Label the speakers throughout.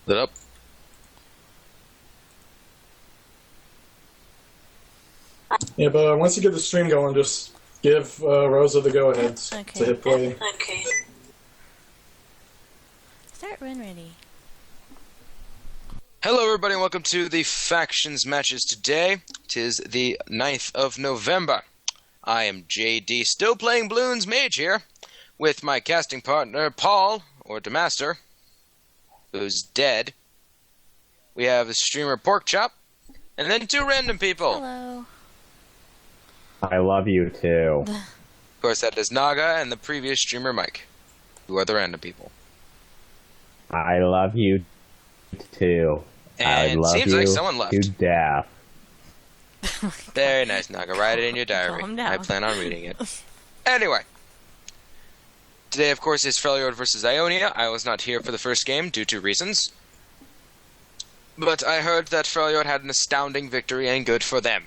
Speaker 1: Yep.
Speaker 2: Yeah, but once you get the stream going, just give Rosa the go-ahead to hit play.
Speaker 3: Okay.
Speaker 4: Start when ready.
Speaker 1: Hello everybody and welcome to the Factions matches today. 'Tis the 9th of November. I am JD, still playing Bloons Mage here, with my casting partner, Paul, or Demaster, who's dead. We have a streamer, Porkchop, and then two random people.
Speaker 4: Hello.
Speaker 5: I love you too.
Speaker 1: Of course, that is Naga and the previous streamer, Mike, who are the random people.
Speaker 5: I love you too.
Speaker 1: And
Speaker 5: I love
Speaker 1: seems
Speaker 5: you
Speaker 1: like someone left.
Speaker 5: to death.
Speaker 1: Very nice, Naga. Write it in your diary.
Speaker 4: Calm down.
Speaker 1: I plan on reading it. Anyway. Today, of course, is Freljord versus Ionia. I was not here for the first game due to reasons. But I heard that Freljord had an astounding victory, and good for them.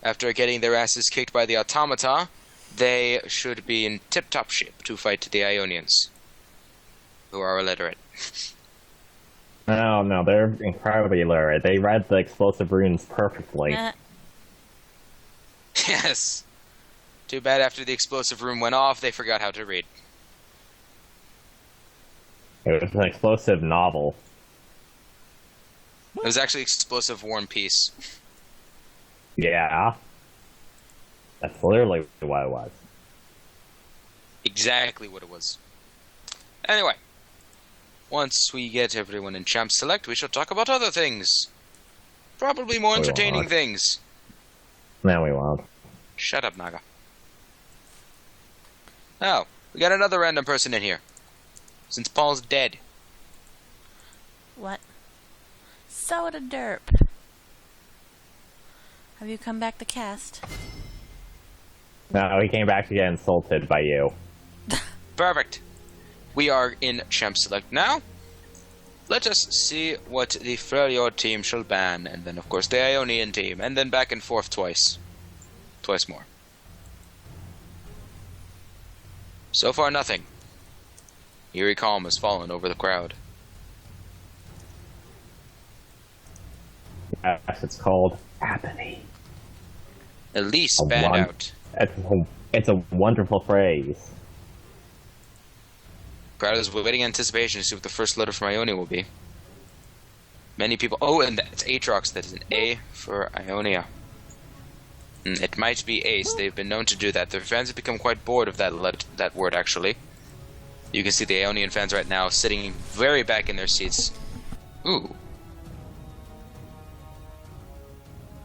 Speaker 1: After getting their asses kicked by the Automata, they should be in tip-top shape to fight the Ionians, who are illiterate.
Speaker 5: No, they're incredibly illiterate. They read the explosive runes perfectly.
Speaker 1: Yes. Too bad after the explosive rune went off, they forgot how to read.
Speaker 5: It was an explosive novel.
Speaker 1: It was actually explosive War and Peace.
Speaker 5: Yeah. That's literally what it was.
Speaker 1: Exactly what it was. Anyway. Once we get everyone in Champ Select, we shall talk about other things. Probably more entertaining things.
Speaker 5: No, we won't.
Speaker 1: Shut up, Naga. Oh, we got another random person in here. Since Paul's dead.
Speaker 4: What? Soda derp. Have you come back to cast?
Speaker 5: No, he came back to get insulted by you.
Speaker 1: Perfect. We are in Champ Select now. Let us see what the Freljord team shall ban, and then of course the Ionian team, and then back and forth twice. Twice more. So far nothing. Eerie calm has fallen over the crowd.
Speaker 5: Yes, it's called apathy.
Speaker 1: Elise banned out.
Speaker 5: It's a wonderful phrase.
Speaker 1: Crowd is waiting in anticipation to see what the first letter from Ionia will be. Many people... Oh, and that's Aatrox. That is an A for Ionia. It might be Ace. They've been known to do that. Their fans have become quite bored of that word, actually. You can see the Ionian fans right now sitting very back in their seats. Ooh.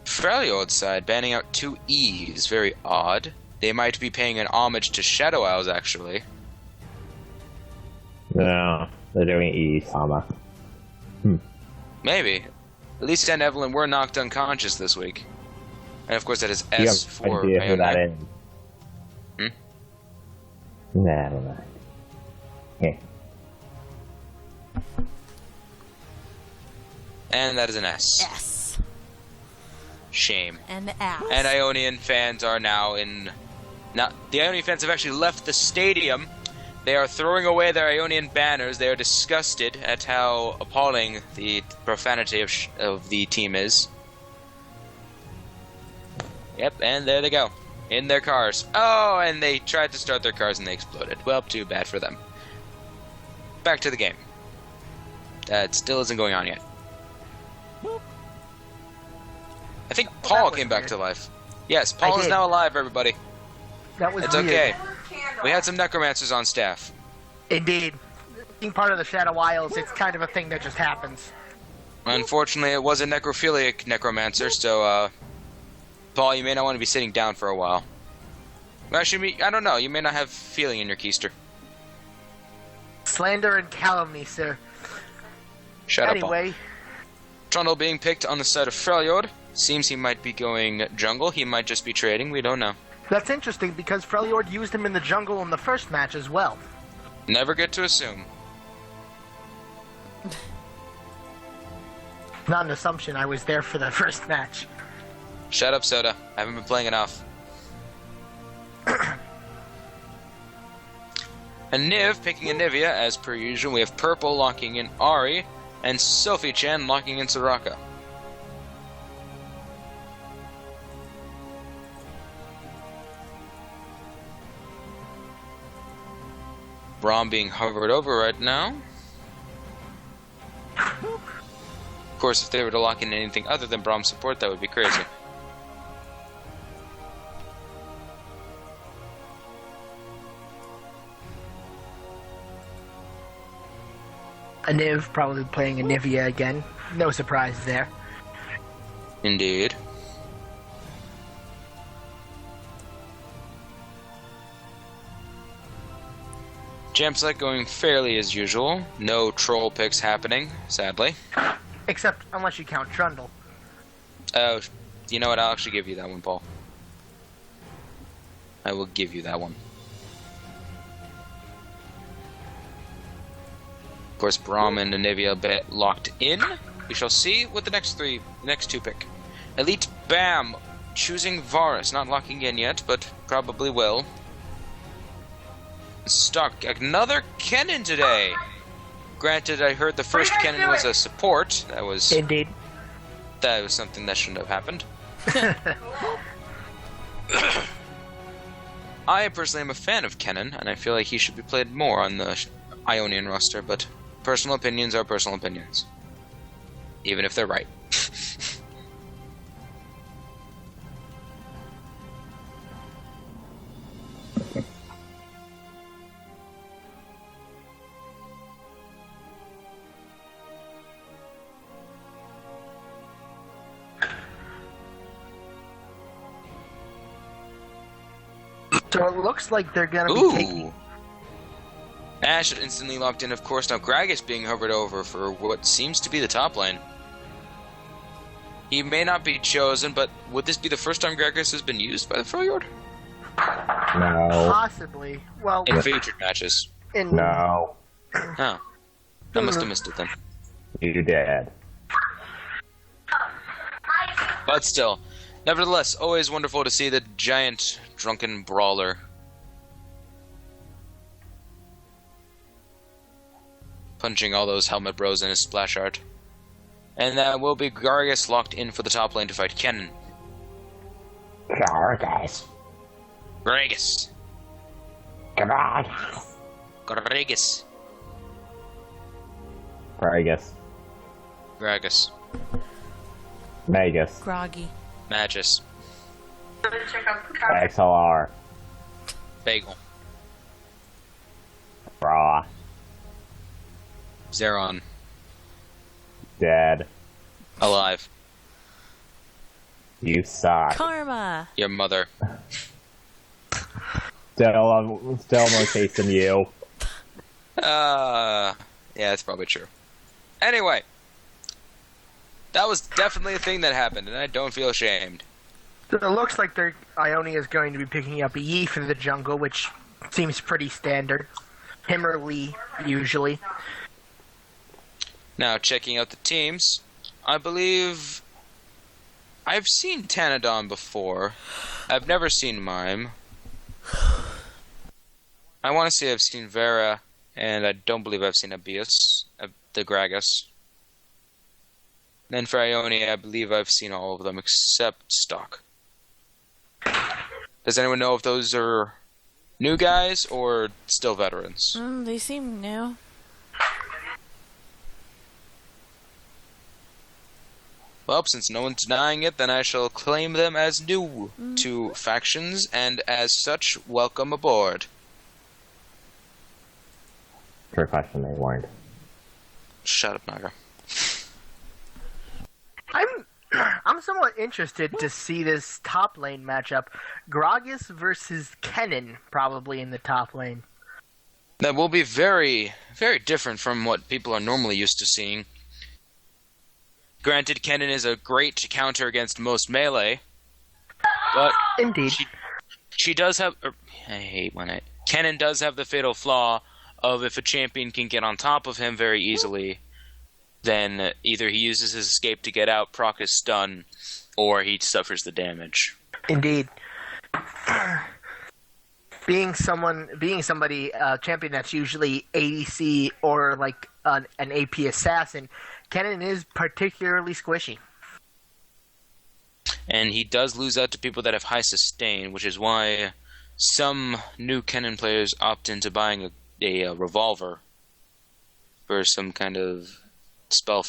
Speaker 1: Freljord's side banning out two E's. Very odd. They might be paying an homage to Shadow Owls, actually.
Speaker 5: No, they're doing E-Sama.
Speaker 1: Maybe. Elise and Evelyn were knocked unconscious this week. And of course that is S for
Speaker 5: idea who that
Speaker 1: Ionia.
Speaker 5: is. Nah, I don't know. Yeah.
Speaker 1: And that is an S.
Speaker 4: Yes.
Speaker 1: Shame.
Speaker 4: And ass.
Speaker 1: And Ionian fans are now in... Now, the Ionian fans have actually left the stadium. They are throwing away their Ionian banners. They are disgusted at how appalling the profanity of the team is. Yep, and there they go. In their cars. Oh, and they tried to start their cars and they exploded. Well, too bad for them. Back to the game. That still isn't going on yet. I think Paul came back to life. Yes, Paul is now alive, everybody.
Speaker 6: That was
Speaker 1: It's
Speaker 6: weird.
Speaker 1: okay. We had some necromancers on staff.
Speaker 6: Indeed. Being part of the Shadow Isles, it's kind of a thing that just happens.
Speaker 1: Unfortunately, it was a necrophiliac necromancer, so, Paul, you may not want to be sitting down for a while. Actually, I don't know. You may not have feeling in your keister.
Speaker 6: Slander and calumny, sir.
Speaker 1: Shut up, Paul.
Speaker 6: Anyway,
Speaker 1: Trundle being picked on the side of Freljord. Seems he might be going jungle. He might just be trading. We don't know.
Speaker 6: that's interesting because Freljord used him in the jungle in the first match as well.
Speaker 1: Never get to assume.
Speaker 6: Not an assumption, I was there for the first match.
Speaker 1: Shut up, Soda. I haven't been playing enough. And Niv picking Anivia, as per usual. We have Purple locking in Ari, and Sophie Chan locking in Soraka. Braum being hovered over right now. Of course, if they were to lock in anything other than Braum support, that would be crazy.
Speaker 6: Aniv probably playing Anivia again. No surprise there.
Speaker 1: Indeed. Jam select going fairly as usual. No troll picks happening, sadly.
Speaker 6: Except unless you count Trundle.
Speaker 1: Oh, you know what? I'll actually give you that one, Paul. I will give you that one. Of course, Braum and Anivia bet locked in. We shall see what the next two pick. Elite Bam choosing Varus, not locking in yet, but probably will. Stuck another Kennen today. Granted, I heard the first Kennen was a support.
Speaker 6: Indeed.
Speaker 1: That was something that shouldn't have happened. I personally am a fan of Kennen, and I feel like he should be played more on the Ionian roster, but personal opinions are personal opinions. Even if they're right.
Speaker 6: So it looks like they're gonna be taking...
Speaker 1: Ash instantly locked in, of course. Now Gragas being hovered over for what seems to be the top lane. He may not be chosen, but would this be the first time Gragas has been used by the Freljord?
Speaker 5: No.
Speaker 6: Possibly. Well,
Speaker 1: In featured matches.
Speaker 5: No.
Speaker 1: Oh. I must have missed it then.
Speaker 5: You did.
Speaker 1: But still, nevertheless, always wonderful to see the giant drunken brawler. Punching all those helmet bros in his splash art. And that will be Gragas locked in for the top lane to fight Kennen.
Speaker 5: Gragas.
Speaker 1: Gragas.
Speaker 5: Gragas.
Speaker 1: Gragas.
Speaker 5: Gragas.
Speaker 1: Gragas.
Speaker 5: Magus.
Speaker 4: Groggy.
Speaker 1: Magus.
Speaker 5: XLR.
Speaker 1: Bagel.
Speaker 5: Raw.
Speaker 1: Zeron.
Speaker 5: Dead.
Speaker 1: Alive.
Speaker 5: You suck.
Speaker 4: Karma.
Speaker 1: Your mother.
Speaker 5: Still more case than you.
Speaker 1: Yeah, that's probably true. Anyway. That was definitely a thing that happened, and I don't feel ashamed.
Speaker 6: So it looks like their Ionia is going to be picking up a Yi for the jungle, which seems pretty standard. Him or Lee, usually.
Speaker 1: Now, checking out the teams, I believe I've seen Tanadon before. I've never seen Mime. I want to say I've seen Vera, and I don't believe I've seen Abius, the Gragas. Then for Ionia, I believe I've seen all of them except Stock. Does anyone know if those are new guys or still veterans?
Speaker 4: They seem new.
Speaker 1: Well, since no one's denying it, then I shall claim them as new to factions, and as such, welcome aboard.
Speaker 5: Trick question, they weren't.
Speaker 1: Shut up, Naga.
Speaker 6: I'm somewhat interested to see this top lane matchup. Gragas versus Kennen, probably in the top lane.
Speaker 1: That will be very, very different from what people are normally used to seeing. Granted, Kennen is a great counter against most melee, but
Speaker 6: Indeed.
Speaker 1: she does have... I hate when it... Kennen does have the fatal flaw of if a champion can get on top of him very easily, then either he uses his escape to get out, proc his stun, or he suffers the damage.
Speaker 6: Indeed. being somebody champion that's usually ADC or like an AP assassin, Kennen is particularly squishy.
Speaker 1: And he does lose out to people that have high sustain, which is why some new Kennen players opt into buying a revolver for some kind of spell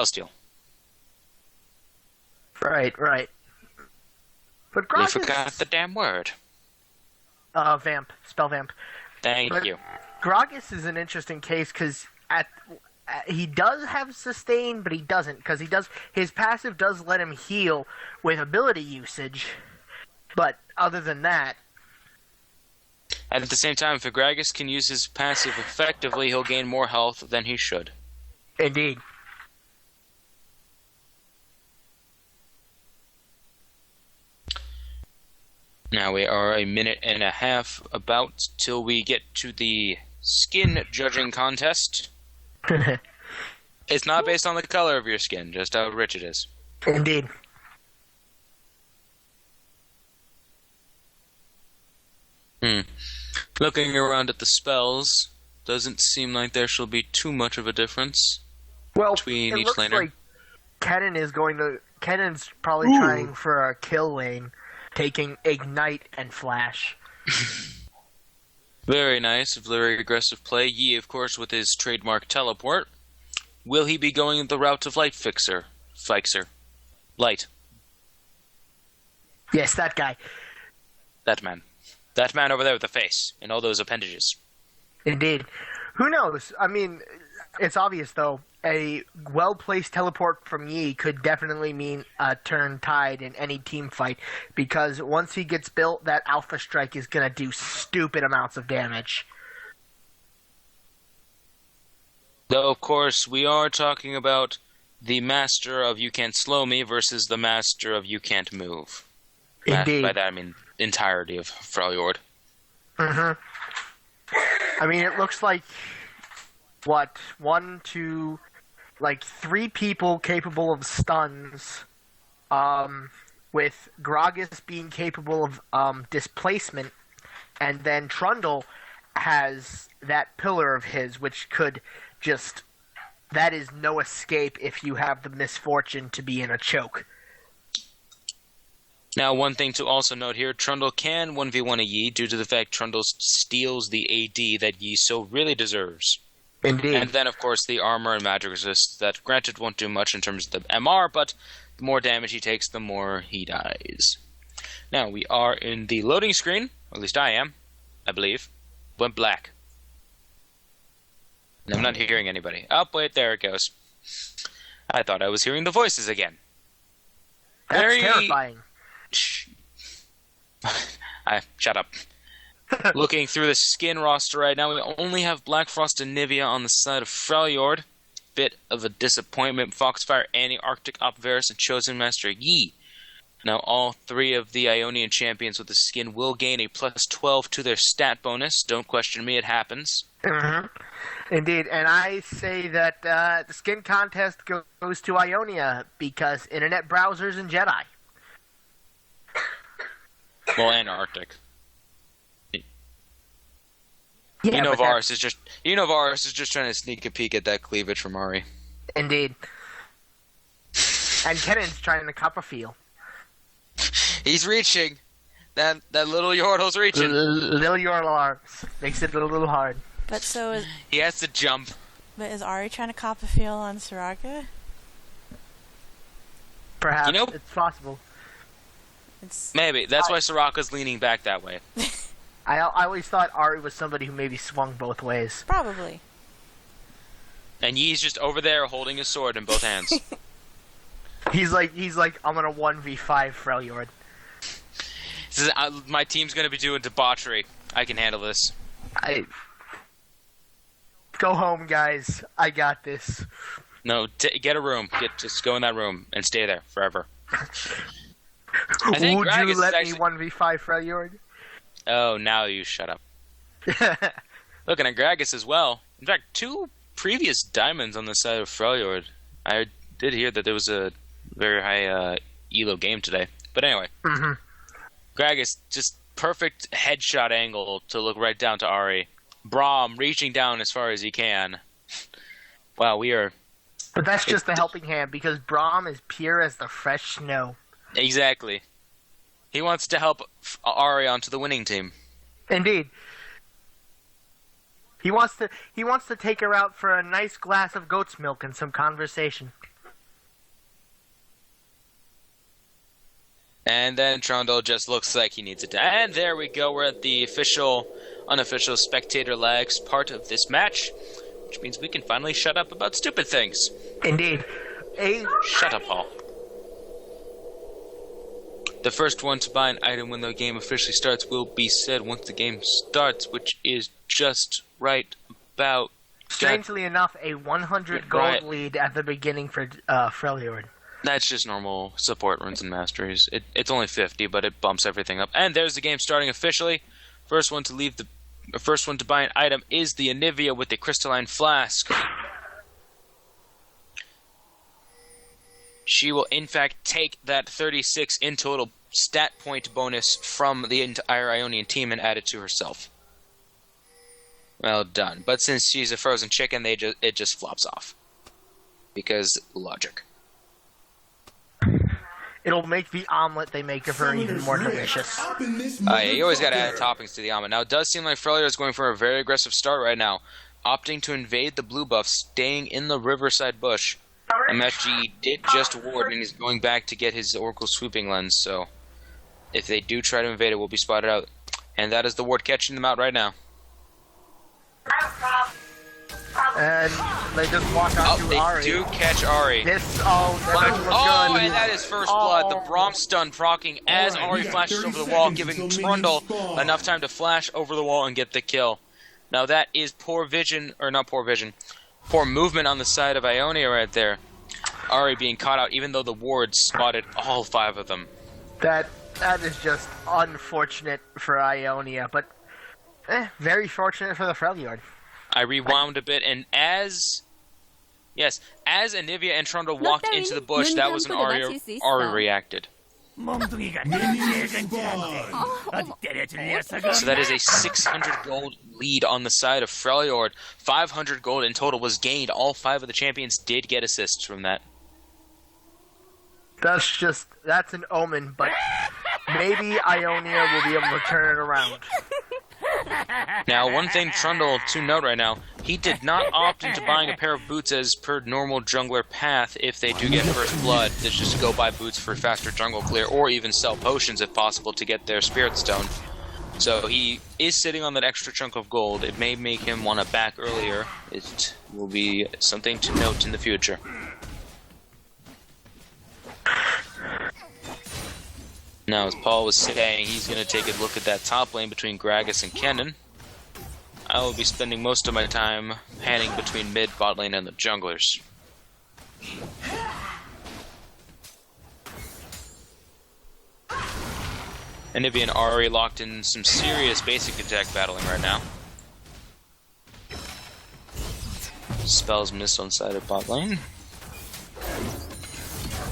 Speaker 1: steal.
Speaker 6: Right. But
Speaker 1: You
Speaker 6: Grog
Speaker 1: forgot the damn word.
Speaker 6: spell vamp.
Speaker 1: Thank you.
Speaker 6: Gragas is an interesting case because he does have sustain, but he doesn't because his passive does let him heal with ability usage. But other than that,
Speaker 1: At the same time, if Gragas can use his passive effectively, he'll gain more health than he should.
Speaker 6: indeed.
Speaker 1: Now we are a minute and a half about till we get to the skin judging contest. It's not based on the color of your skin, just how rich it is.
Speaker 6: Indeed.
Speaker 1: Looking around at the spells, doesn't seem like there shall be too much of a difference
Speaker 6: Well,
Speaker 1: between
Speaker 6: it
Speaker 1: each
Speaker 6: looks
Speaker 1: laner.
Speaker 6: like Kennen's probably trying for a kill lane, taking Ignite and Flash.
Speaker 1: Very nice, very aggressive play. Yi, of course, with his trademark teleport. Will he be going the route of Fixer? Light.
Speaker 6: Yes, that guy.
Speaker 1: That man. That man over there with the face and all those appendages.
Speaker 6: Indeed. Who knows? I mean, it's obvious, though. A well-placed teleport from Yi could definitely mean a turn tide in any team fight, because once he gets built, that Alpha Strike is going to do stupid amounts of damage.
Speaker 1: Though, of course, we are talking about the master of You Can't Slow Me versus the master of You Can't Move.
Speaker 6: Indeed.
Speaker 1: By that I mean entirety of Freljord.
Speaker 6: I mean, it looks like, what, 1, 2, like 3 people capable of stuns, with Gragas being capable of displacement, and then Trundle has that pillar of his, which could just... That is no escape if you have the misfortune to be in a choke.
Speaker 1: Now, one thing to also note here, Trundle can 1v1 a Yi due to the fact Trundle steals the AD that Yi so really deserves.
Speaker 6: Indeed.
Speaker 1: And then, of course, the armor and magic resist that, granted, won't do much in terms of the MR, but the more damage he takes, the more he dies. Now, we are in the loading screen, or at least I am, I believe. Went black. And I'm not hearing anybody. Oh, wait, there it goes. I thought I was hearing the voices again.
Speaker 6: That's terrifying.
Speaker 1: Shut up. Looking through the skin roster right now, we only have Black Frost and Nivea on the side of Freljord. Bit of a disappointment. Foxfire, Annie, Arctic, Opvarus, and Chosen Master Yi. Now, all 3 of the Ionian champions with the skin will gain a plus 12 to their stat bonus. Don't question me, it happens.
Speaker 6: Indeed, and I say that the skin contest goes to Ionia because internet browsers and Jedi.
Speaker 1: Well, and Arctic.
Speaker 6: Yeah,
Speaker 1: Varus is just trying to sneak a peek at that cleavage from Ari.
Speaker 6: Indeed. And Kennen's trying to cup a feel.
Speaker 1: He's reaching. That little Yordle's reaching.
Speaker 6: Little Yordle arms. Makes it a little hard.
Speaker 4: But so is...
Speaker 1: He has to jump.
Speaker 4: But is Ari trying to cop a feel on Soraka?
Speaker 6: Perhaps. It's possible.
Speaker 1: Maybe. That's why Soraka's leaning back that way.
Speaker 6: I always thought Ari was somebody who maybe swung both ways.
Speaker 4: Probably.
Speaker 1: And Yi's just over there holding his sword in both hands.
Speaker 6: He's like, I'm gonna 1v5 Freljord.
Speaker 1: Says, my team's gonna be doing debauchery. I can handle this.
Speaker 6: Go home, guys. I got this.
Speaker 1: No, get a room. Just go in that room and stay there forever.
Speaker 6: Would you let me 1v5 Freljord?
Speaker 1: Oh, now you shut up. Looking at Gragas as well. In fact, 2 previous diamonds on the side of Freljord. I did hear that there was a very high elo game today. But anyway. Gragas just perfect headshot angle to look right down to Ari. Braum reaching down as far as he can. Wow, we are...
Speaker 6: But that's just the helping hand, because Braum is pure as the fresh snow.
Speaker 1: Exactly. He wants to help Ari onto the winning team.
Speaker 6: Indeed. He wants to take her out for a nice glass of goat's milk and some conversation.
Speaker 1: And then Trundle just looks like he needs it. And there we go. We're at the unofficial spectator lags part of this match, which means we can finally shut up about stupid things.
Speaker 6: Indeed.
Speaker 1: Shut up, Paul. The first one to buy an item when the game officially starts will be said once the game starts, which is just right about...
Speaker 6: Strangely enough, a 100 gold lead at the beginning for Freljord.
Speaker 1: That's just normal support runs and masteries. It's only 50, but it bumps everything up. And there's the game starting officially. First one to buy an item is the Anivia with the crystalline flask. She will in fact take that 36 in total stat point bonus from the entire Ionian team and add it to herself. Well done. But since she's a frozen chicken, it just flops off. Because logic.
Speaker 6: It'll make the omelet they make of her even more delicious.
Speaker 1: Yeah, you always gotta add toppings to the omelet. Now, it does seem like Freljord is going for a very aggressive start right now, opting to invade the blue buff, staying in the Riverside bush. MSG did just ward, and he's going back to get his Oracle Sweeping Lens, so if they do try to invade it, we'll be spotted out. And that is the ward catching them out right now.
Speaker 6: And they just walk onto Ari.
Speaker 1: They do catch Ari.
Speaker 6: That doesn't look good.
Speaker 1: And that is first blood. The Braum stun proccing as Ari flashes over the wall, giving Trundle enough time to flash over the wall and get the kill. Now that is poor movement on the side of Ionia right there. Ari being caught out, even though the wards spotted all 5 of them.
Speaker 6: That is just unfortunate for Ionia, but very fortunate for the Freljord.
Speaker 1: I rewound a bit, and as Anivia and Trundle walked into the bush, that was when Ari reacted. So that is a 600 gold lead on the side of Freljord. 500 gold in total was gained. All 5 of the champions did get assists from that.
Speaker 6: That's an omen, but maybe Ionia will be able to turn it around.
Speaker 1: Now, one thing Trundle to note right now, he did not opt into buying a pair of boots as per normal jungler path if they do get first blood. It's just to go buy boots for faster jungle clear, or even sell potions if possible to get their spirit stone. So he is sitting on that extra chunk of gold. It may make him want to back earlier. It will be something to note in the future. Now, as Paul was saying, he's going to take a look at that top lane between Gragas and Kennen. I will be spending most of my time panning between mid, bot lane, and the junglers. Anivia and Ari locked in some serious basic attack battling right now. Spells missed on side of bot lane.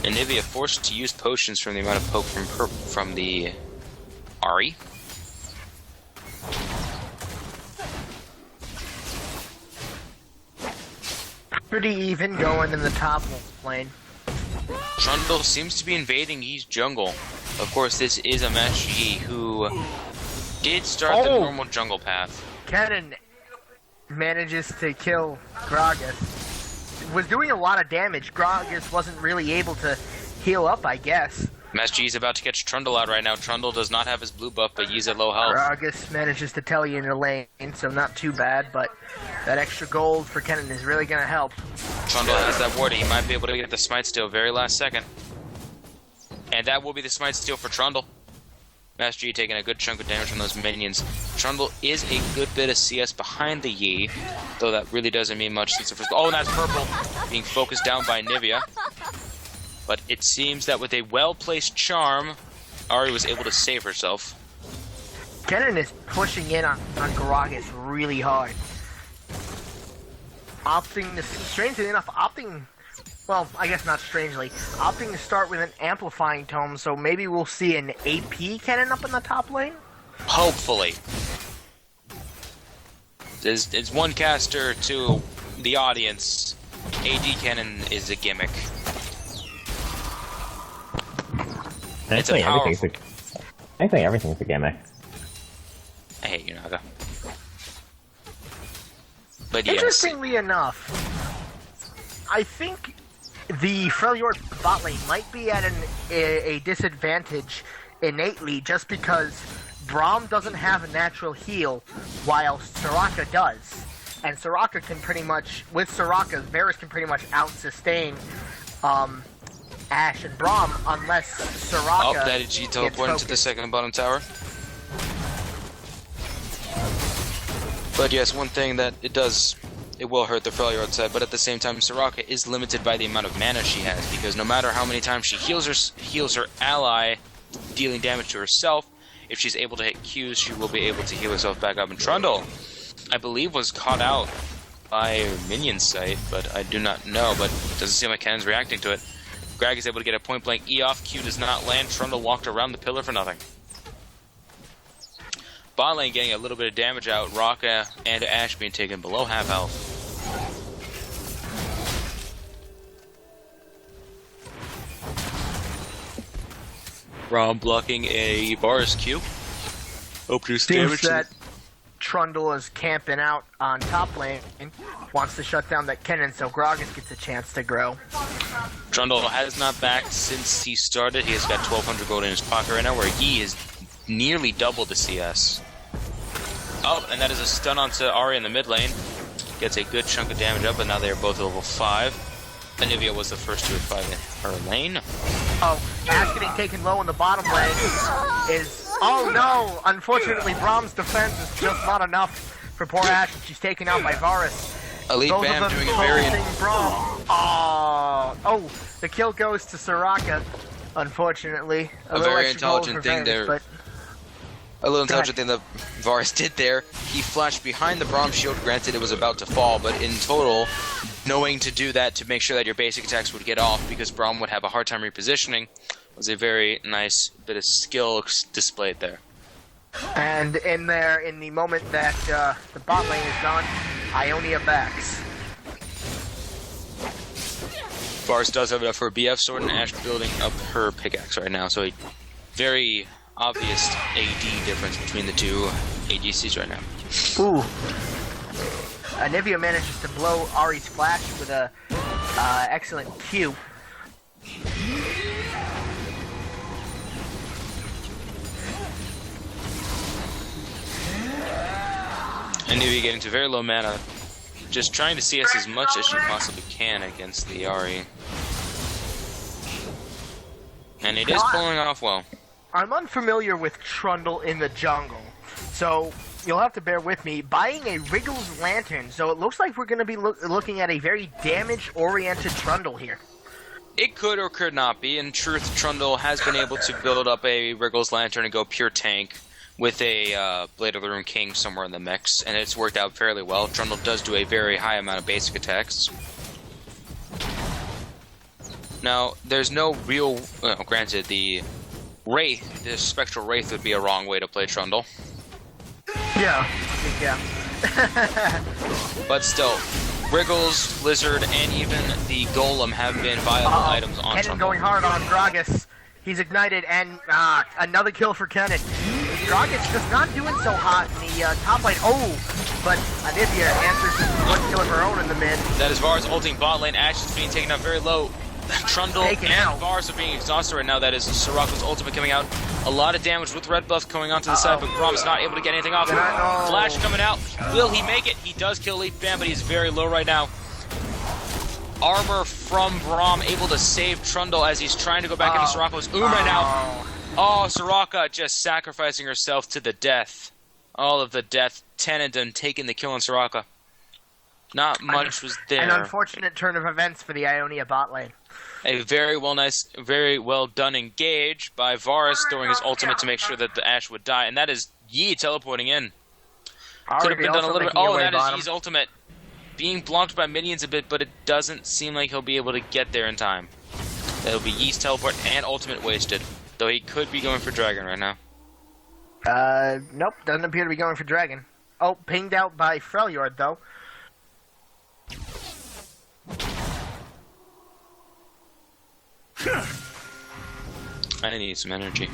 Speaker 1: Anivia forced to use potions from the amount of poke from the Ari.
Speaker 6: Pretty even going in the top lane.
Speaker 1: Trundle seems to be invading Yi's jungle. Of course, this is a match Yi who did start the normal jungle path.
Speaker 6: Kennen manages to kill Gragas. Was doing a lot of damage. Gragas wasn't really able to heal up, I guess.
Speaker 1: Master Yi's about to catch Trundle out right now. Trundle does not have his blue buff, but Yi's at low health.
Speaker 6: Gragas manages to tell you in the lane, so not too bad, but that extra gold for Kennen is really going to help.
Speaker 1: Trundle has that ward. He might be able to get the smite steal very last second. And that will be the smite steal for Trundle. Master Yi taking a good chunk of damage from those minions. Trundle is a good bit of CS behind the Yi, though that really doesn't mean much since the first... Oh, and that's purple, being focused down by Anivia. But it seems that with a well-placed charm, Ari was able to save herself.
Speaker 6: Kennen is pushing in on Gragas really hard. Strangely enough, well, I guess not strangely, opting to start with an amplifying tome, so maybe we'll see an AP Kennen up in the top lane?
Speaker 1: Hopefully. It's one caster to the audience. AD cannon is a gimmick.
Speaker 5: I
Speaker 1: It's a
Speaker 5: think
Speaker 1: powerful...
Speaker 5: everything's a gimmick.
Speaker 1: I hate you, Naga. But yes.
Speaker 6: Interestingly enough, I think the Freljord bot lane might be at a disadvantage innately just because Braum doesn't have a natural heal while Soraka does. And Soraka can pretty much, with Soraka, Varus can pretty much out-sustain Ashe and Braum unless Soraka...
Speaker 1: Oh, that G teleporting to the second bottom tower. But yes, one thing that it will hurt the Freljord side, but at the same time, Soraka is limited by the amount of mana she has, because no matter how many times she heals her ally, dealing damage to herself, if she's able to hit Qs, she will be able to heal herself back up. And Trundle, I believe, was caught out by Minion's site, but I do not know, but it doesn't seem like Cannon's reacting to it. Greg is able to get a point-blank E off, Q does not land, Trundle walked around the pillar for nothing. Bot lane getting a little bit of damage out, Raka and Ashe being taken below half health. Braum blocking a Varus Q. Hope to
Speaker 6: Seems that Trundle is camping out on top lane, wants to shut down that Kennen so Gragas gets a chance to grow.
Speaker 1: Trundle has not backed since he started. He has got 1,200 gold in his pocket right now, where he is nearly double the CS. Oh, and that is a stun onto Ahri in the mid lane. Gets a good chunk of damage up, and now they are both level 5. Anivia was the first to revive in her lane.
Speaker 6: Oh, Ashe getting taken low in the bottom lane is... Oh no! Unfortunately, Braum's defense is just not enough for poor Ashe, and she's taken out by Varus.
Speaker 1: Elite
Speaker 6: Both
Speaker 1: Bam
Speaker 6: of them
Speaker 1: doing a very...
Speaker 6: Braum. Oh, the kill goes to Soraka, unfortunately.
Speaker 1: A very intelligent thing there.
Speaker 6: But...
Speaker 1: A little intelligent thing that Varus did there. He flashed behind the Braum shield, granted it was about to fall, but in total, knowing to do that to make sure that your basic attacks would get off because Braum would have a hard time repositioning was a very nice bit of skill displayed there.
Speaker 6: And in the moment that the bot lane is gone, Ionia backs.
Speaker 1: Varus does have enough for a BF sword, and Ashe building up her pickaxe right now, so a very obvious AD difference between the two ADCs right now.
Speaker 6: Ooh. Anivia manages to blow Ahri's flash with a excellent Q.
Speaker 1: Anivia getting to very low mana, just trying to CS as much as she possibly can against the Ahri. And it is pulling off well.
Speaker 6: I'm unfamiliar with Trundle in the jungle, so you'll have to bear with me. Buying a Wriggles Lantern, so it looks like we're going to be looking at a very damage-oriented Trundle here.
Speaker 1: It could or could not be. In truth, Trundle has been able to build up a Wriggles Lantern and go pure tank with a Blade of the Rune King somewhere in the mix, and it's worked out fairly well. Trundle does do a very high amount of basic attacks. Now, there's no real... Well, granted, the Wraith, the Spectral Wraith would be a wrong way to play Trundle.
Speaker 6: Yeah.
Speaker 1: But still, Wriggles, Lizard, and even the Golem have been viable items on
Speaker 6: Kennen
Speaker 1: Trundle.
Speaker 6: going hard on Gragas. He's ignited, and another kill for Kennen. Gragas just not doing so hot in the top lane. Oh, but Anivia answers with one kill of her own in the mid.
Speaker 1: That is Varus ulting bot lane. Ashe is being taken out very low. Trundle and Varus are being exhausted right now. That is Soraka's ultimate coming out. A lot of damage with red buff going onto the side, but Braum's not able to get anything off. Flash coming out. Will he make it? He does kill Elite Bam, but he's very low right now. Armor from Braum able to save Trundle as he's trying to go back into Soraka's right now. Oh, Soraka just sacrificing herself to the death. All of the death. Tenedon taking the kill on Soraka. Not much was there.
Speaker 6: An unfortunate turn of events for the Ionia bot lane.
Speaker 1: A very well done engage by Varus throwing his ultimate to make sure that the Ashe would die, and that is Yi teleporting in. Could have been done a little bit. Oh, that is Yi's ultimate. Being blocked by minions a bit, but it doesn't seem like he'll be able to get there in time. That'll be Yi's teleport and ultimate wasted, though he could be going for Dragon right now.
Speaker 6: Nope, doesn't appear to be going for Dragon. Oh, pinged out by Freljord, though.
Speaker 1: I need some energy.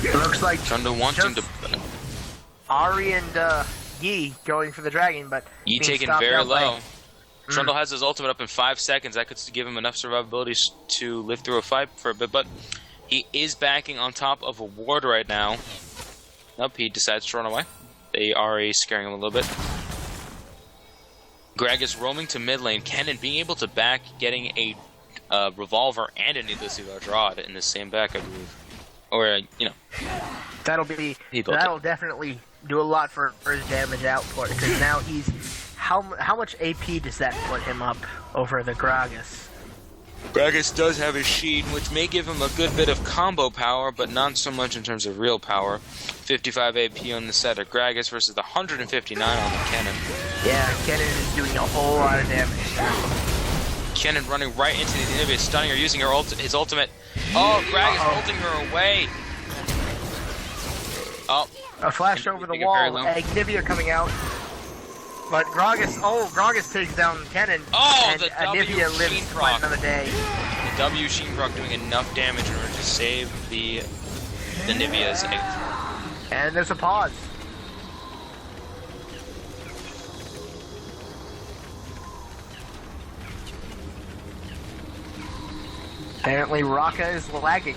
Speaker 6: It looks like
Speaker 1: Trundle wanting to...
Speaker 6: Ari and Yi going for the Dragon, but
Speaker 1: Yi
Speaker 6: being
Speaker 1: taken
Speaker 6: stopped
Speaker 1: very
Speaker 6: out by-
Speaker 1: low. Trundle has his ultimate up in 5 seconds. That could give him enough survivability to live through a fight for a bit, but he is backing on top of a ward right now. Nope, he decides to run away. They are scaring him a little bit. Greg is roaming to mid lane. Kennen being able to back, getting a revolver and a needlessly large rod in the same back, I believe. Or, you know.
Speaker 6: That'll
Speaker 1: it.
Speaker 6: definitely do a lot for his damage output, because now he's... How much AP does that put him up over the Gragas?
Speaker 1: Gragas does have a sheen, which may give him a good bit of combo power, but not so much in terms of real power. 55 AP on the set of Gragas versus the 159 on the Kennen.
Speaker 6: Yeah, Kennen is doing a whole lot of damage.
Speaker 1: Kennen running right into the Ionia, stunning her, using her his ultimate. Oh, Gragas ulting her away. Oh.
Speaker 6: A flash over the wall, Agnivia coming out. But Gragas takes down Kennen, and
Speaker 1: the
Speaker 6: Agnivia lives to fight another day.
Speaker 1: The W Sheen Proc doing enough damage in order to save the Nivea's.
Speaker 6: And there's a pause. Apparently Raka is lagging.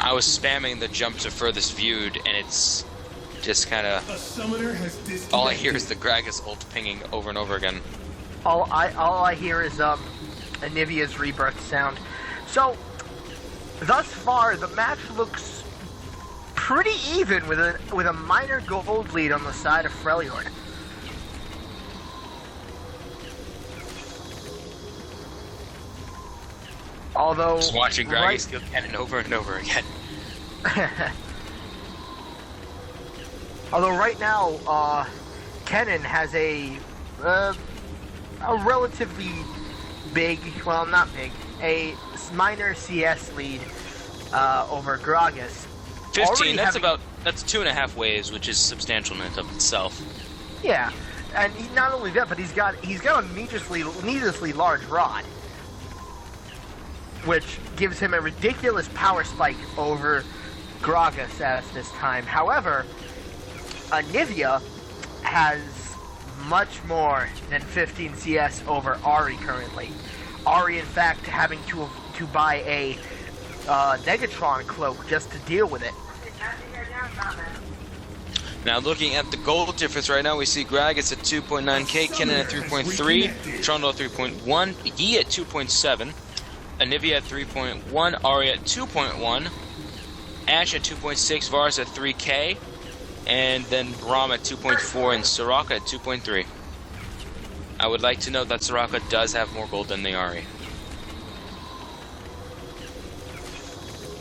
Speaker 1: I was spamming the jump to furthest viewed, and it's just kind of... All I hear is the Gragas ult pinging over and over again.
Speaker 6: All I hear is Anivia's rebirth sound. So, thus far, the match looks pretty even with a minor gold lead on the side of Freljord. Although,
Speaker 1: just watching Gragas kill Kennen over and over again.
Speaker 6: Although right now, Kennen has a relatively big, well, not big, a minor CS lead over Gragas.
Speaker 1: 15. That's 2.5 waves, which is substantial in and of itself.
Speaker 6: Yeah, and not only that, but he's got a needlessly large rod, which gives him a ridiculous power spike over Gragas at this time. However, Anivia has much more than 15 CS over Ari currently. Ari, in fact, having to buy a Negatron cloak just to deal with it.
Speaker 1: Now, looking at the gold difference right now, we see Gragas at 2.9k, Kennen at 3.3, Trundle at 3.1, Yi at 2.7, Anivia at 3.1, Ari at 2.1, Ashe at 2.6, Varus at 3k, and then Braum at 2.4, and Soraka at 2.3. I would like to note that Soraka does have more gold than the Ari.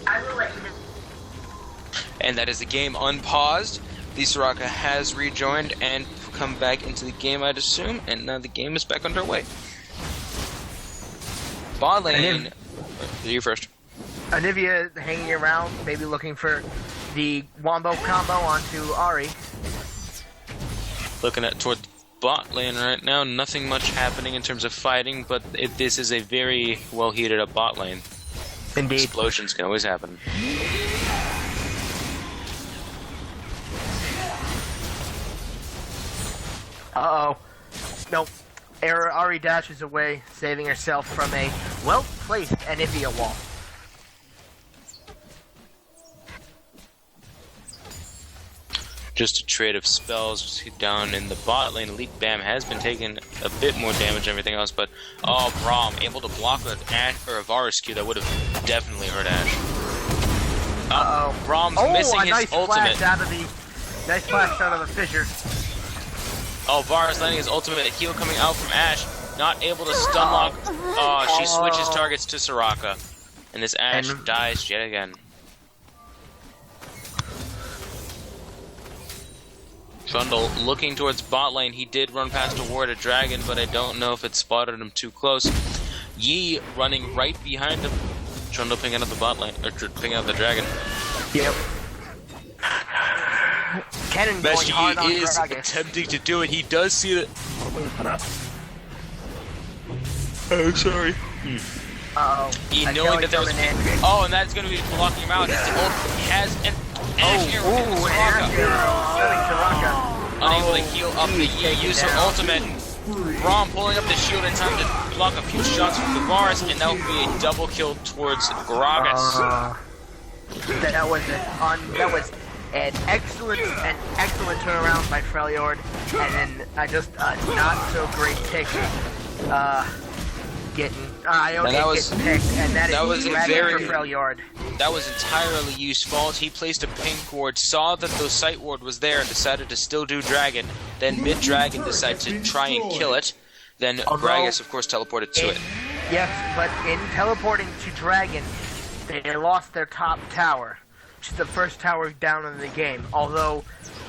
Speaker 6: I will let you know.
Speaker 1: And that is the game unpaused. The Soraka has rejoined and come back into the game, I'd assume, and now the game is back underway. Bot lane, you first.
Speaker 6: Anivia hanging around, maybe looking for the Wombo combo onto Ari.
Speaker 1: Looking at toward the bot lane right now, nothing much happening in terms of fighting, but this is a very well heated up bot lane.
Speaker 6: Indeed.
Speaker 1: Explosions can always happen.
Speaker 6: Uh-oh. Nope. Ari dashes away, saving herself from a well-placed Anivia wall.
Speaker 1: Just a trade of spells down in the bot lane. Elite Bam has been taking a bit more damage than everything else, but Braum able to block an Ashe or a Varus Q that would have definitely hurt Ashe. Braum's missing his ultimate.
Speaker 6: Nice flash out of the fissure.
Speaker 1: Varus landing his ultimate, heal coming out from Ashe, not able to stun lock. She switches targets to Soraka, and this Ashe dies yet again. Trundle looking towards bot lane. He did run past a ward, a dragon, but I don't know if it spotted him too close. Yi running right behind him. Trundle picking out the bot lane, or picking out the dragon.
Speaker 6: Yep. Cannon going hard on
Speaker 1: Yi is
Speaker 6: Gragas.
Speaker 1: attempting to do it. He does see that. Oh, sorry.
Speaker 6: Uh-oh.
Speaker 1: He
Speaker 6: I
Speaker 1: knowing that there was.
Speaker 6: coming in.
Speaker 1: Oh, and that's going to be blocking him out. He has an Ash arrow in
Speaker 6: Ooh,
Speaker 1: Soraka.
Speaker 6: Soraka.
Speaker 1: Unable to heal up the Yi, use her ultimate. Braum pulling up the shield in time to block a few shots from the bars, and that will be a double kill towards Gragas.
Speaker 6: That was an excellent turnaround by Freljord, and then just a not so great pick. Ionia getting picked, and that was a very for Freljord.
Speaker 1: That was entirely Yu's fault. He placed a pink ward, saw that the sight ward was there, and decided to still do dragon. Then mid-dragon decided to try and kill it. Then Gragas, of course, teleported to it.
Speaker 6: Yes, but in teleporting to dragon, they lost their top tower, which is the first tower down in the game. Although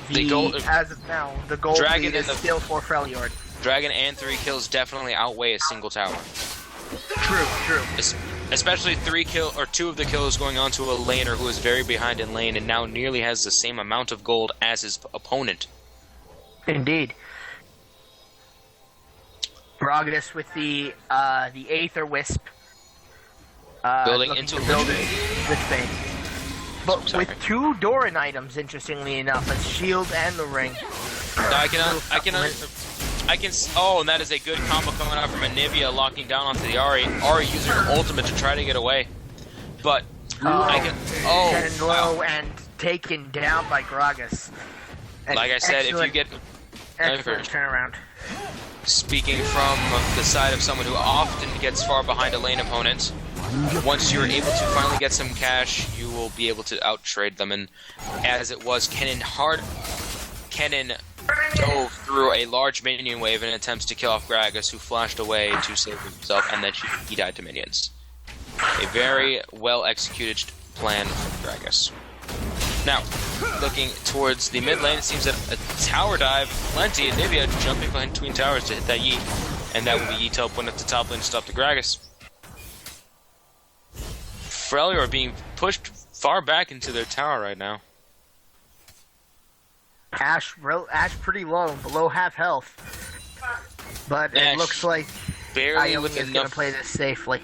Speaker 6: as of now, the gold lead is still for Freljord.
Speaker 1: Dragon and 3 kills definitely outweigh a single tower.
Speaker 6: True.
Speaker 1: Especially 2 of the kills going on to a laner who is very behind in lane and now nearly has the same amount of gold as his opponent.
Speaker 6: Indeed. Gragas with the Aether Wisp.
Speaker 1: Building into
Speaker 6: this thing. But with 2 Doran items, interestingly enough, a shield and the ring.
Speaker 1: Oh, and that is a good combo coming out from Anivia, locking down onto the Ahri. Ahri using her ultimate to try to get away. But,
Speaker 6: getting low and taken down by Gragas.
Speaker 1: Like I said, if you get...
Speaker 6: Excellent turnaround.
Speaker 1: Speaking from the side of someone who often gets far behind a lane opponent, once you're able to finally get some cash, you will be able to out-trade them. And as it was, Kennen dove through a large minion wave in attempts to kill off Gragas, who flashed away to save himself, and then he died to minions. A very well-executed plan from Gragas. Now, looking towards the mid lane, it seems that a tower dive, plenty, and Anivia jumping behind between towers to hit that Yi, and that will be Yi teleporting up the top lane to stop the Gragas. Freljord being pushed far back into their tower right now.
Speaker 6: Ash pretty low, below half health. But it looks like Ionia is going to play this safely.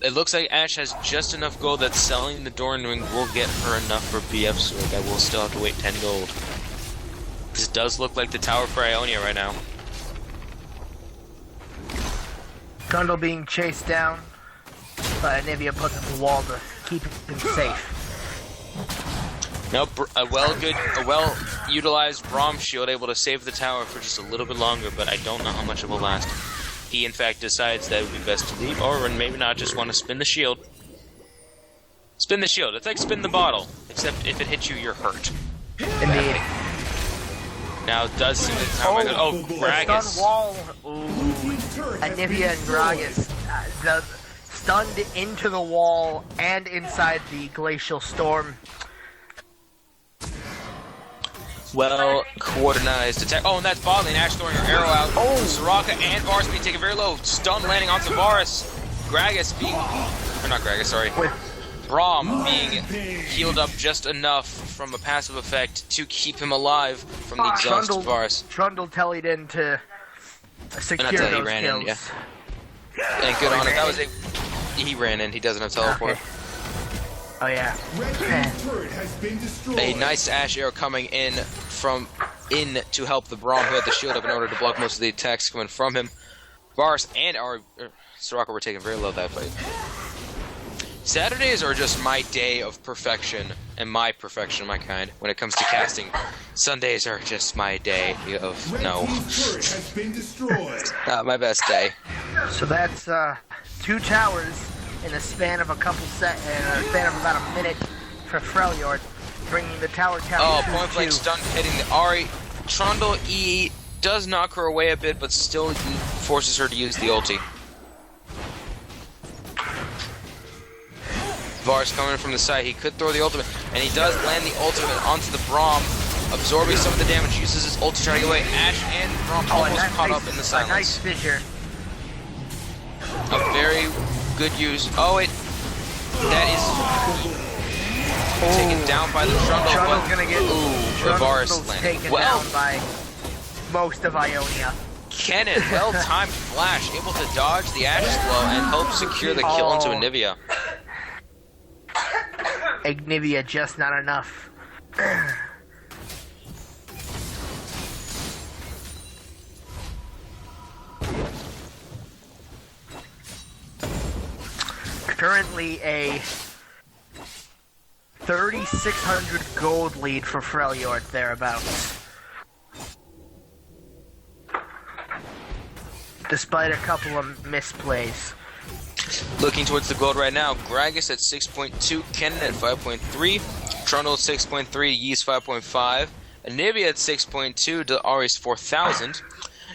Speaker 1: It looks like Ash has just enough gold that selling the Doran Ring will get her enough for BF Sword. That will still have to wait 10 gold. This does look like the tower for Ionia right now.
Speaker 6: Trundle being chased down, but Anivia puts up a wall to keep him safe.
Speaker 1: Nope, a well-utilized Braum shield able to save the tower for just a little bit longer, but I don't know how much it will last. He, in fact, decides that it would be best to leave, or maybe not just want to spin the shield. Spin the shield. It's like spin the bottle, except if it hits you, you're hurt.
Speaker 6: Indeed.
Speaker 1: Now, it does seem that time Gragas.
Speaker 6: Stun wall. Anivia and Gragas. Stunned into the wall and inside the glacial storm.
Speaker 1: Well-coordinated attack. Oh, and that's bot lane. Ash throwing her arrow out. Oh, Soraka and Varus being taken very low. Stun landing onto Varus. Gragas being... Or not Gragas, sorry. Braum being healed up just enough from a passive effect to keep him alive from the exhaust of Varus.
Speaker 6: Trundle tellied in to secure those kills.
Speaker 1: And good on it. That was a... He ran in. He doesn't have teleport.
Speaker 6: Okay. Oh yeah.
Speaker 1: A nice Ash arrow coming in to help the Braum who had the shield up in order to block most of the attacks coming from him. Varus and Soraka were taken very low that fight. Saturdays are just my day of perfection, and my perfection, my kind, when it comes to casting. Sundays are just my day of no. Not my best day.
Speaker 6: So that's 2 towers in a span of about a minute for Freljord, bringing the tower count to
Speaker 1: point blank stun hitting the Ahri. Trundle E does knock her away a bit, but still forces her to use the ulti. Varus coming from the side, he could throw the ultimate, and he does land the ultimate onto the Braum. absorbing some of the damage, uses his ult to try to get away. Ash and Gromp almost caught up in the silence.
Speaker 6: A nice fissure.
Speaker 1: A very good use. Oh, that is taken down by the Trundle.
Speaker 6: Trundle's gonna get
Speaker 1: Varus landed.
Speaker 6: Taken down by most of Ionia.
Speaker 1: Kennen, well-timed flash, able to dodge the Ash slow and help secure the kill into Anivia.
Speaker 6: Ignivia just not enough. Currently a 3,600 gold lead for Freljord thereabouts. Despite a couple of misplays.
Speaker 1: Looking towards the gold right now, Gragas at 6.2, Kennen at 5.3, Trundle at 6.3, Yeast 5.5, Anivia at 6.2, Darius 4,000,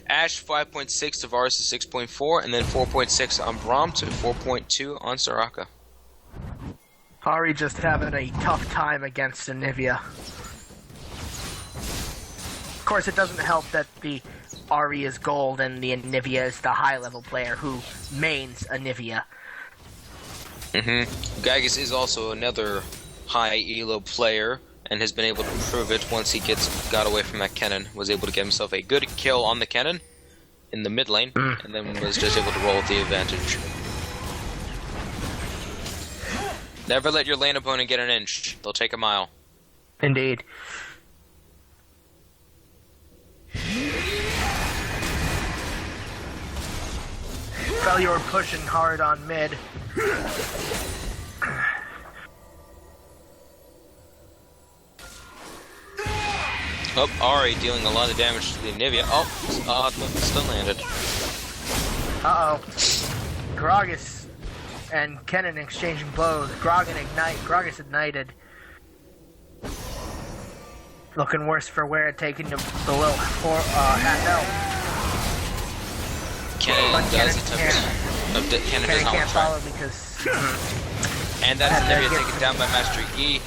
Speaker 1: Ash 5.6, Tavares is 6.4, and then 4.6 on Braum to 4.2 on Soraka.
Speaker 6: Ari just having a tough time against Anivia. Of course, it doesn't help that the Ari is gold and the Anivia is the high-level player who mains Anivia.
Speaker 1: Gragas is also another high elo player and has been able to prove it once he got away from that Kennen. Was able to get himself a good kill on the Kennen in the mid lane, and then was just able to roll with the advantage. Never let your lane opponent get an inch. They'll take a mile.
Speaker 6: Indeed. Freljord pushing hard on mid.
Speaker 1: Oh, Ari dealing a lot of damage to the Anivia. Oh, still landed.
Speaker 6: Uh-oh. Gragas and Kennen exchanging blows. Gragas ignited. Looking worse for wear, taking him below half health.
Speaker 1: Kennen does attempt. Kennen does not
Speaker 6: can't
Speaker 1: try.
Speaker 6: follow because.
Speaker 1: And that's Anivia taken down by Master Yi.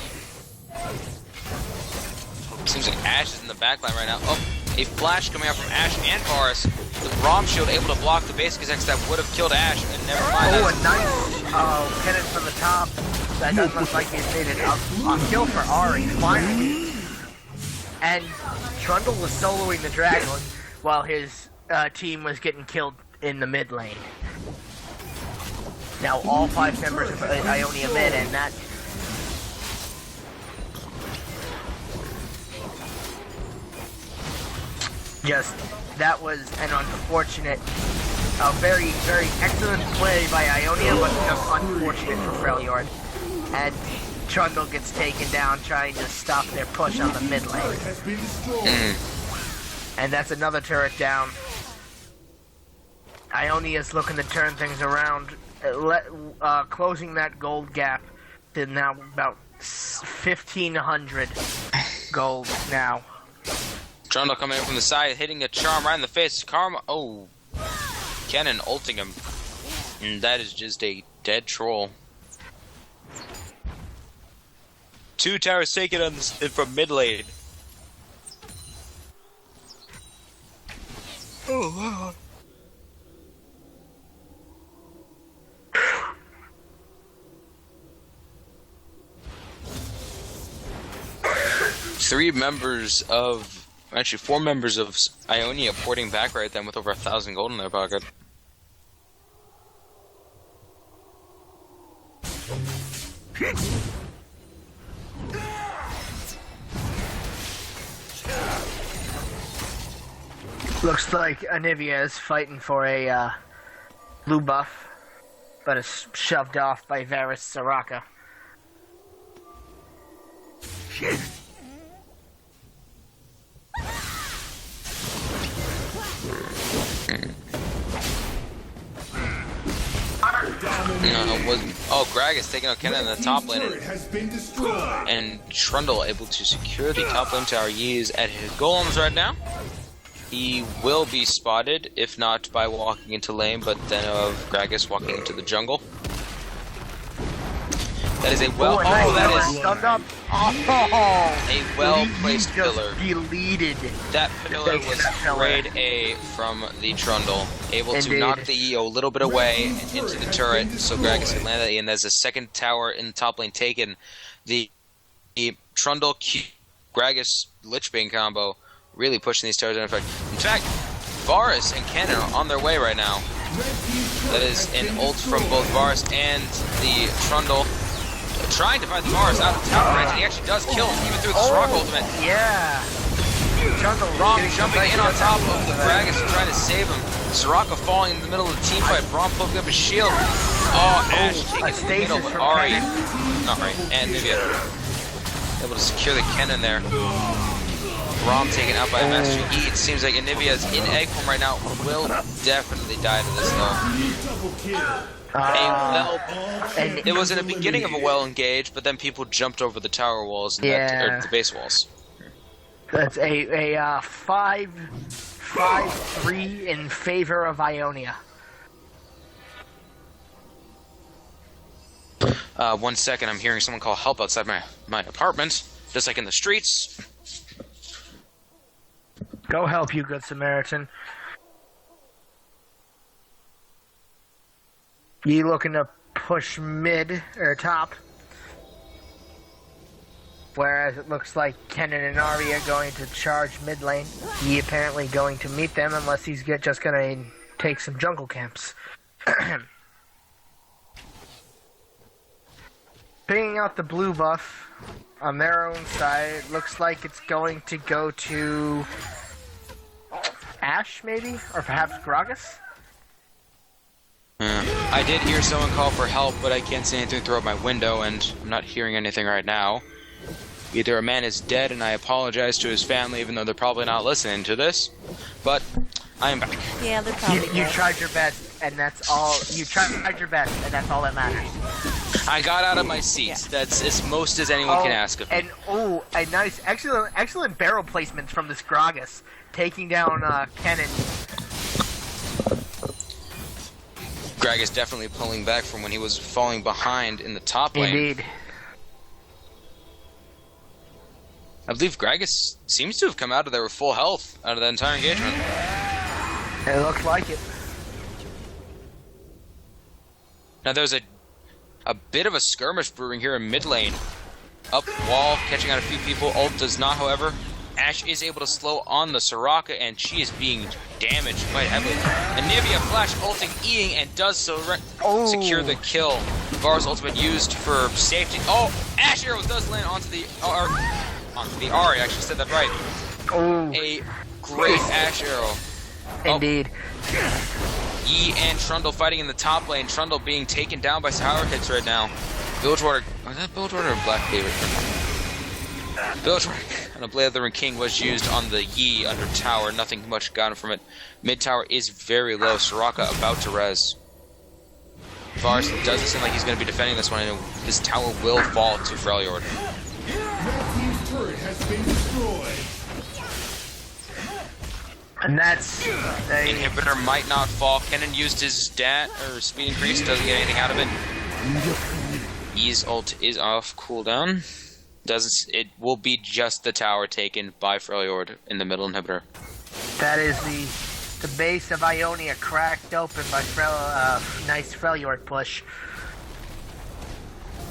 Speaker 1: Seems like Ash is in the backline right now. Oh, a flash coming out from Ash and Varus. The Braum shield able to block the basic attacks that would have killed Ash, and never mind.
Speaker 6: Oh, a nice Kennen from the top. That doesn't look like he's made it. A kill for Ari, finally. And Trundle was soloing the dragon while his team was getting killed in the mid lane. Now all 5 members of Ionia mid, and that... that was an unfortunate, very, very excellent play by Ionia, but just unfortunate for Freljord. And Trundle gets taken down trying to stop their push on the mid lane. And that's another turret down. Ionia's looking to turn things around, closing that gold gap to now about 1,500 gold now.
Speaker 1: Trundle coming in from the side, hitting a charm right in the face. Karma, Kennen ulting him. And that is just a dead troll. 2 towers taken on from mid lane. Oh, wow. Actually, 4 members of Ionia porting back right then with over 1,000 gold in their pocket.
Speaker 6: Looks like Anivia is fighting for a blue buff, but is shoved off by Varus Soraka. Gragas taking out Kennen in the top lane, and Trundle able to secure the top lane tower. He is at his golems right now. He will be spotted, if not by walking into lane, but then of Gragas walking into the jungle.
Speaker 1: That is a well.
Speaker 6: Oh,
Speaker 1: Oh, that is
Speaker 6: stunned up. Oh,
Speaker 1: a well-placed
Speaker 6: he just
Speaker 1: pillar.
Speaker 6: deleted.
Speaker 1: That pillar was grade A from the Trundle, able to knock the EO a little bit away into the turret, so Gragas can land that. And there's a second tower in the top lane taken. The Trundle Gragas Lichbane combo really pushing these towers in effect. In fact, Varus and Kennen are on their way right now. That is an ult from both Varus and the Trundle. Trying to find the Varus out of tower range, and he actually does kill him even through the Soraka ultimate.
Speaker 6: Yeah.
Speaker 1: Braum jumping in on top of the Gragas and trying to save him. Soraka falling in the middle of the team fight. Braum poking up his shield. Oh, Ashe taking the middle, but Ari, not right, and Nivea able to secure the Kennen there. Braum taken out by Master E. It seems like Anivia is in egg form right now. Will definitely die to this though. It was in the beginning of a well engaged, but then people jumped over the tower walls and or the base walls.
Speaker 6: That's a 5-3 in favor of Ionia.
Speaker 1: 1 second, I'm hearing someone call help outside my apartment, just like in the streets.
Speaker 6: Go help, you good Samaritan. You looking to push mid or top? Whereas it looks like Kennen and Ari are going to charge mid lane. He apparently going to meet them unless he's just going to take some jungle camps. Picking out the blue buff on their own side, it looks like it's going to go to Ashe, maybe? Or perhaps Gragas?
Speaker 1: I did hear someone call for help, but I can't see anything through my window, and I'm not hearing anything right now. Either a man is dead, and I apologize to his family, even though they're probably not listening to this, but I am back.
Speaker 4: Yeah, they're probably
Speaker 6: You tried your best, and that's all. You tried your best, and that's all that matters.
Speaker 1: I got out of my seat. Yeah. That's as most as anyone can ask of me.
Speaker 6: And a nice, excellent barrel placement from this Gragas, taking down Kennen.
Speaker 1: Gragas definitely pulling back from when he was falling behind in the top lane.
Speaker 6: Indeed.
Speaker 1: I believe Gragas seems to have come out of there with full health out of that entire engagement.
Speaker 6: It looks like it.
Speaker 1: Now there's a bit of a skirmish brewing here in mid lane. Up wall, catching out a few people. Ult does not, however. Ashe is able to slow on the Soraka, and she is being damaged quite heavily. Anivia flash ulting, Eing, and does so secure the kill. Varus ultimate used for safety. Oh, Ashe arrow does land onto the Ari. I actually said that right. A great Ashe arrow.
Speaker 6: Indeed.
Speaker 1: Yi and Trundle fighting in the top lane. Trundle being taken down by Sour hits right now. Bilgewater, was that Bilgewater or Black Favorite? Bilgewater on a Blade of the Ring King was used on the Yi under tower. Nothing much gotten from it. Mid tower is very low. Soraka about to res. Varus doesn't seem like he's going to be defending this one, and this tower will fall to Freljord.
Speaker 6: And that's
Speaker 1: Inhibitor might not fall. Kennen used his stat or speed increase, doesn't get anything out of it. Yi's ult is off cooldown. It will be just the tower taken by Freljord in the middle inhibitor.
Speaker 6: That is the base of Ionia cracked open by nice Freljord push.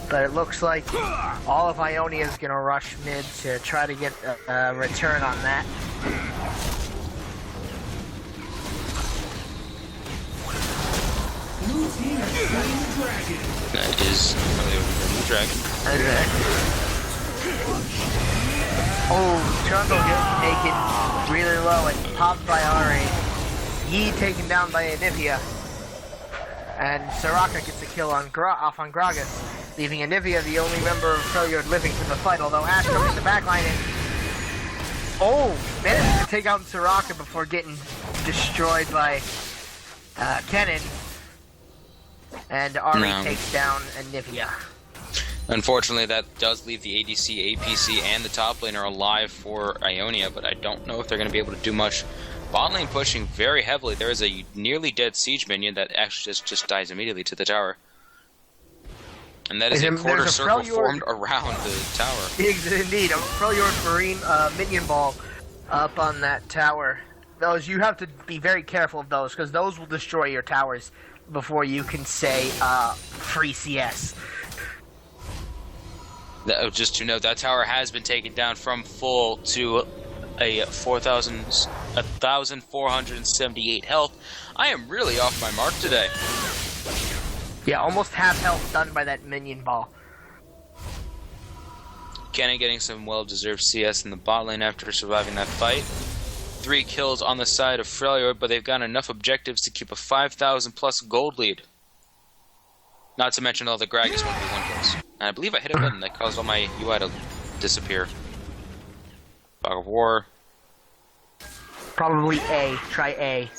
Speaker 6: But it looks like all of Ionia is going to rush mid to try to get a return on that.
Speaker 1: That is the dragon.
Speaker 6: Okay. Oh, Trundle gets taken really low and popped by Ari. Yi taken down by Anivia. And Soraka gets a kill on off on Gragas, leaving Anivia the only member of Freljord living from the fight, although Ashe comes in the backline and managed to take out Soraka before getting destroyed by Kennen. And Ari takes down Anivia.
Speaker 1: Unfortunately, that does leave the ADC, APC, and the top laner alive for Ionia, but I don't know if they're going to be able to do much. Bot lane pushing very heavily. There is a nearly dead siege minion that actually just dies immediately to the tower. And that is a quarter
Speaker 6: There's
Speaker 1: circle
Speaker 6: Freljord.
Speaker 1: formed around the tower.
Speaker 6: Indeed, a Freljord Marine minion ball up on that tower. Those, you have to be very careful of those, because those will destroy your towers before you can say free CS.
Speaker 1: Just to note, that tower has been taken down from full to a 1,478 health. I am really off my mark today.
Speaker 6: Yeah, almost half health done by that minion ball.
Speaker 1: Kenny getting some well-deserved CS in the bot lane after surviving that fight. 3 kills on the side of Freljord, but they've got enough objectives to keep a 5,000 plus gold lead. Not to mention all the Gragas 1v1 kills. And I believe I hit a button that caused all my UI to disappear. Fog of War.
Speaker 6: Probably A. Try A.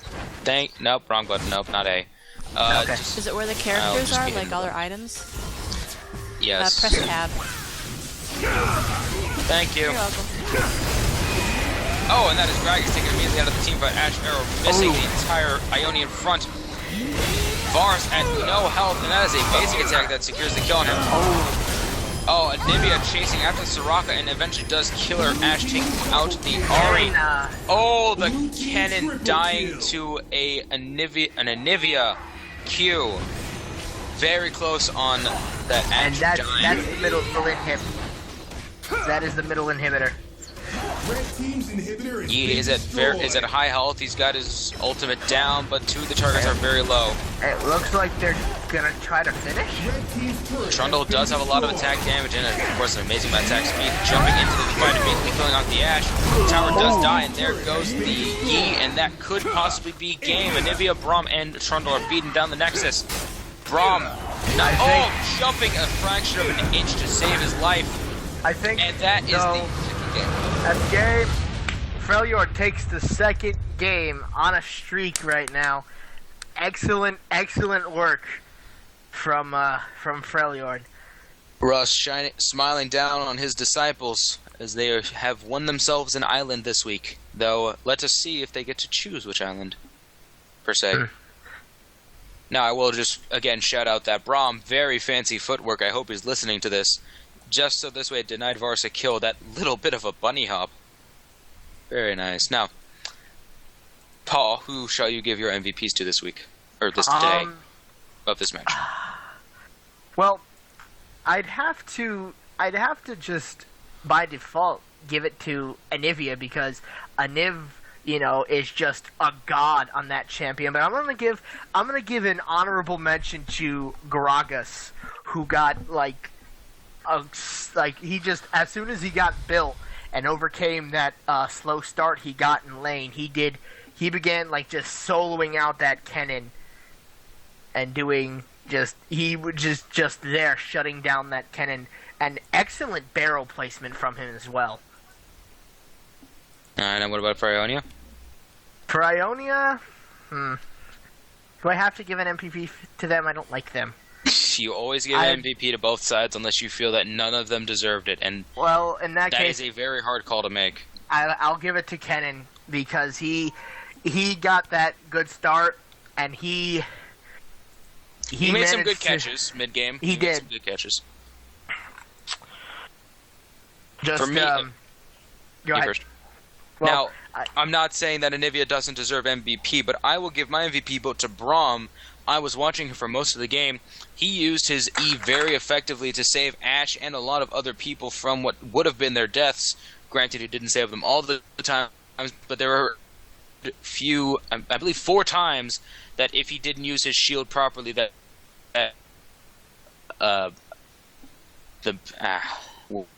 Speaker 1: Nope, wrong button. Nope, not A.
Speaker 6: Okay.
Speaker 4: Is it where the characters
Speaker 1: just
Speaker 4: are,
Speaker 1: be
Speaker 4: like
Speaker 1: in
Speaker 4: all
Speaker 1: the-
Speaker 4: their items?
Speaker 1: Yes.
Speaker 4: Press tab.
Speaker 1: Thank you.
Speaker 4: You're welcome.
Speaker 1: Oh, and that is Gragas taken immediately out of the team by Ash Arrow, missing the entire Ionian front. Vars at no health, and that is a basic attack that secures the kill on him. Oh, Anivia chasing after Soraka and eventually does kill her. Ash taking out the Ari. Oh, the cannon dying to an Anivia Q. Very close on that Ash
Speaker 6: And that's
Speaker 1: dying.
Speaker 6: the middle inhib. That is the middle inhibitor.
Speaker 1: He is at high health. He's got his ultimate down, but 2 of the targets are very low.
Speaker 6: It looks like they're gonna try to finish.
Speaker 1: Trundle does have a lot of attack damage and, of course, an amazing attack speed. Jumping into the fight, immediately killing off the Ash. Tower does die, and there goes the Yi, and that could possibly be game. Anivia, Braum, and Trundle are beating down the Nexus. Braum, jumping a fraction of an inch to save his life.
Speaker 6: I think.
Speaker 1: And that is the second game.
Speaker 6: That's game. Freljord takes the second game on a streak right now. Excellent work from Freljord.
Speaker 1: Russ smiling down on his disciples as they have won themselves an island this week. Though, let us see if they get to choose which island, per se. Now, I will just, again, shout out that Braum. Very fancy footwork. I hope he's listening to this. Just so this way it denied Vars a kill. That little bit of a bunny hop. Very nice. Now, Paul, who shall you give your MVPs to this week? Or this day of this match?
Speaker 6: Well, I'd have to just by default give it to Anivia because Aniv, is just a god on that champion. But I'm gonna give an honorable mention to Gragas, who got he just, as soon as he got built and overcame that slow start he got in lane, he began just soloing out that Kennen and doing he was just there shutting down that Kennen, and excellent barrel placement from him as well.
Speaker 1: And what about for Ionia?
Speaker 6: For Ionia, do I have to give an MVP to them? I don't like them.
Speaker 1: You always give an MVP to both sides unless you feel that none of them deserved it, and
Speaker 6: well, in that case,
Speaker 1: is a very hard call to make.
Speaker 6: I'll give it to Kennen because he got that good start, and he
Speaker 1: made some good catches mid game.
Speaker 6: He did
Speaker 1: made some good catches.
Speaker 6: Just
Speaker 1: for me,
Speaker 6: go ahead.
Speaker 1: First.
Speaker 6: Well,
Speaker 1: now, I'm not saying that Anivia doesn't deserve MVP, but I will give my MVP vote to Braum. I was watching him for most of the game. He used his E very effectively to save Ash and a lot of other people from what would have been their deaths. Granted, he didn't save them all the time, but there were few, I believe 4 times, that if he didn't use his shield properly,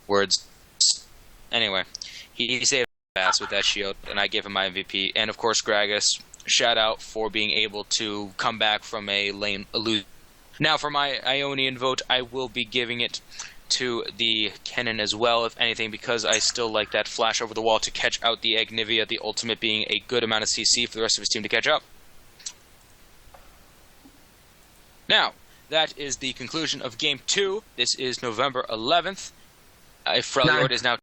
Speaker 1: words. Anyway, he saved ass with that shield, and I gave him my MVP. And of course, Gragas, shout out for being able to come back from a lane illusion. Now, for my Ionian vote, I will be giving it to the Kennen as well, if anything, because I still like that flash over the wall to catch out the Agnivia, the ultimate being a good amount of CC for the rest of his team to catch up. Now, that is the conclusion of Game 2. This is November 11th. Freljord is now